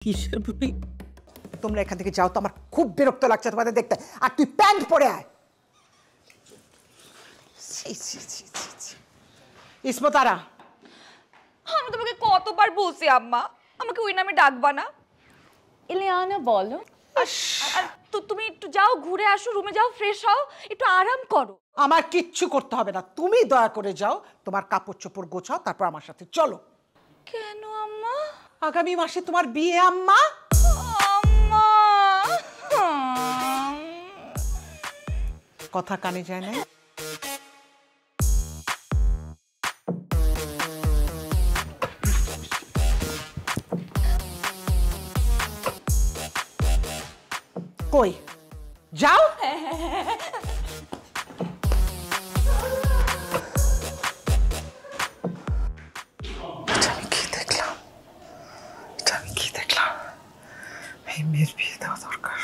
কিসের বই? তোমরা এখান থেকে যাও তো, আমার খুব বিরক্ত লাগছে তোমাদের দেখতে। আর তুই প্যান্ট পরে আয়। ইসমতারা, আমি তোমাকে কতবার বলছি আম্মা, আমাকে ওই নামে ডাকবা না। ইলিয়ানা বলো। আর তুমি একটু যাও, ঘুরে আসো, রুমে যাও, ফ্রেশ হও, একটু আরাম করো। আমার কিচ্ছু করতে হবে না, তুমি দয়া করে যাও, তোমার কাপড় চোপড় গোছাও, তারপর আমার সাথে চলো। কেন আম্মা? আগামী মাসে তোমার বিয়ে আম্মা। আম্মা কথা কানে যায় না। কই যাও। কি দেখলাম, এই মেয়ের বিয়ে দেওয়া দরকার।